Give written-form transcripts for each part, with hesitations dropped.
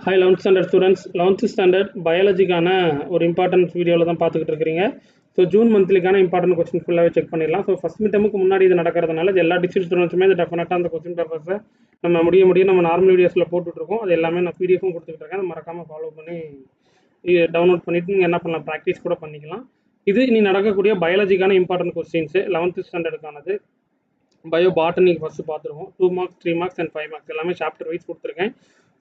Hi 11th standard students, 11th standard biology-கான ஒரு important வீடியோவில் தான் பார்த்துக்கிட்டு இருக்கிறீங்க. ஸோ ஜூன் மந்த்லிக்கான இம்பார்ட்டன்ட் கொஸ்டின் ஃபுல்லாகவே செக் பண்ணிடலாம். ஸோ ஃபஸ்ட் மிட்டமுக்கு முன்னாடி இது நடக்கிறதுனால எல்லா டிஸ்ட்ரிக்ட் ஸ்டூடெண்ட்ஸுமே இது டெஃபினட்டாக அந்த கொஸ்டின் பேப்பர்ஸை நம்ம முடிய நம்ம நார்மல் வீடியோஸில் போட்டுட்ருக்கோம். அது எல்லாமே நான் பிடிஎஃபும் கொடுத்துக்கிட்டு இருக்கேன். மறக்காமல் ஃபாலோ பண்ணி டவுன்லோட் பண்ணிவிட்டு நீங்கள் என்ன பண்ணலாம், ப்ராக்டிஸ் கூட பண்ணிக்கலாம். இது இனி நடக்கக்கூடிய பயாலஜிக்கான இம்பார்ட்டன்ட் கொஸ்டின்ஸு 11th ஸ்டாண்டர்டுக்கானது. பயோ பாட்டனிக்கு ஃபஸ்ட்டு பார்த்துருவோம். 2 marks 3 marks and 5 marks எல்லாமே சாப்டர் வைஸ் கொடுத்துருக்கேன்.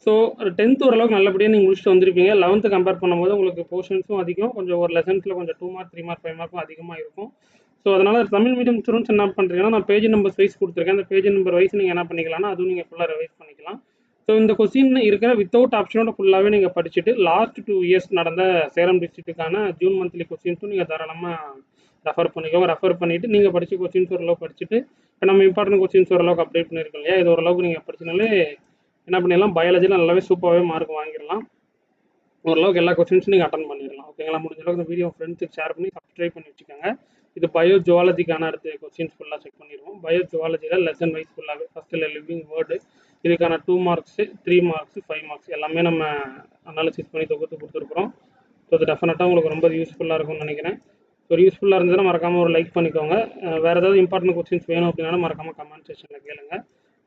ஸோ 10th ஓரளவுக்கு நல்லபடியாக நீங்கள் முடிச்சுட்டு வந்திருப்பீங்க. 11th கம்பேர் பண்ணும்போது உங்களுக்கு போர்ஷன்ஸும் அதிகம், கொஞ்சம் ஒரு லெசன்ஸில் கொஞ்சம் 2 mark 3 mark 5 marக்கும் அதிகமாக இருக்கும். ஸோ அதனால் தமிழ் மீடியம் ஸ்டூடெண்ட்ஸ் என்ன பண்ணுறீங்கன்னா, நான் பேஜ் நம்பர் வைஸ் கொடுத்துருக்கேன். அந்த பேஜ் நம்பர் வைஸ் நீங்கள் என்ன பண்ணிக்கலாம்னா அதுவும் நீங்கள் ஃபுல்லாக ரிவைஸ் பண்ணிக்கலாம். ஸோ இந்த கொஸ்டின் இருக்கிற வித்தவுட் ஆப்ஷனோட ஃபுல்லாகவே நீங்கள் படிச்சுட்டு லாஸ்ட் 2 years நடந்த சேலம் டிஸ்ட்ரிக்ட்டுக்கான ஜூன் மந்த்லி கொஸ்டின்ஸும் நீங்கள் தாராளமாக ரெஃபர் பண்ணிக்கோங்க. ரெஃபர் பண்ணிவிட்டு நீங்கள் படித்த கொஸ்டின்ஸ் ஓரளவுக்கு படிச்சுட்டு இப்போ நம்ம இம்பார்ட்டன்ட் கொஸ்டின்ஸ் ஓரளவுக்கு அப்டேட் பண்ணியிருக்கோம் இல்லையா, இது ஓரளவுக்கு நீங்கள் படிச்சினாலே என்ன பண்ணிடலாம், பயாலஜியில் நல்லாவே சூப்பராகவே மார்க் வாங்கிடலாம். ஓரளவுக்கு எல்லா கொஸ்டின்ஸும் நீங்கள் அட்டன் பண்ணிடலாம். ஓகேங்களா? முடிஞ்ச அளவுக்கு இந்த வீடியோ ஃப்ரெண்ட்ஸுக்கு ஷேர் பண்ணி சப்ஸ்கிரைப் பண்ணி வச்சுக்கோங்க. இது பயோ ஜுவாலஜிக்கான அடுத்த கொஸ்டின்ஸ் ஃபுல்லாக செக் பண்ணிடுவோம். பயோ ஜுவாலஜியில் லெசன் வைஸ் ஃபுல்லாகவே ஃபஸ்ட்டில் லிவிங் வேர்டு, இதுக்கான 2 marks 3 marks 5 marks எல்லாமே நம்ம அனாலிசிஸ் பண்ணி தொகுத்து கொடுத்துருக்குறோம். ஸோ அது டெஃபினட்டாக உங்களுக்கு ரொம்ப யூஸ்ஃபுல்லாக இருக்கும்னு நினைக்கிறேன். ஒரு யூஸ்ஃபுல்லாக இருந்ததுன்னா மறக்காமல் ஒரு லைக் பண்ணிக்கோங்க. வேறு ஏதாவது இம்பார்ட்டன்ட் கொஸ்டின்ஸ் வேணும் அப்படின்னாலும் மறக்காமல் கமெண்ட் செக்ஷனில் கேளுங்க.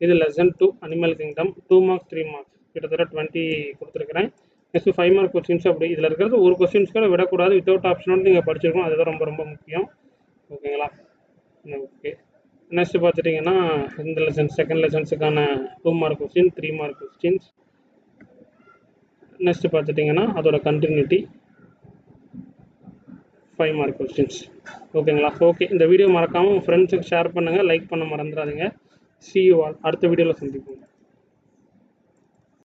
இது lesson 2 animal kingdom 2 marks 3 marks கிட்டத்தட்ட 20 கொடுத்துருக்குறேன். நெக்ஸ்ட் 5 mark கொஸ்டின்ஸ் அப்படி இதில் இருக்கிறது ஒரு கொஸ்டின்ஸ் கூட விடக்கூடாது. வித்தவுட் ஆப்ஷனோட நீங்கள் படிச்சிருக்கணும், அதுதான் ரொம்ப ரொம்ப முக்கியம். ஓகேங்களா? ஓகே, நெக்ஸ்ட் பார்த்துட்டிங்கன்னா இந்த லெசன் செகண்ட் லெசன்ஸுக்கான 2 mark question 3 mark questions. Next பார்த்துட்டிங்கன்னா அதோட கண்டினியூட்டி 5 mark கொஸ்டின்ஸ். ஓகேங்களா? ஓகே, இந்த வீடியோ மறக்காமல் உங்கள் ஃப்ரெண்ட்ஸுக்கு ஷேர் பண்ணுங்கள், லைக் பண்ண மறந்துடாதீங்க. See you all. அடுத்த வீடியோவில் சந்திப்போம்.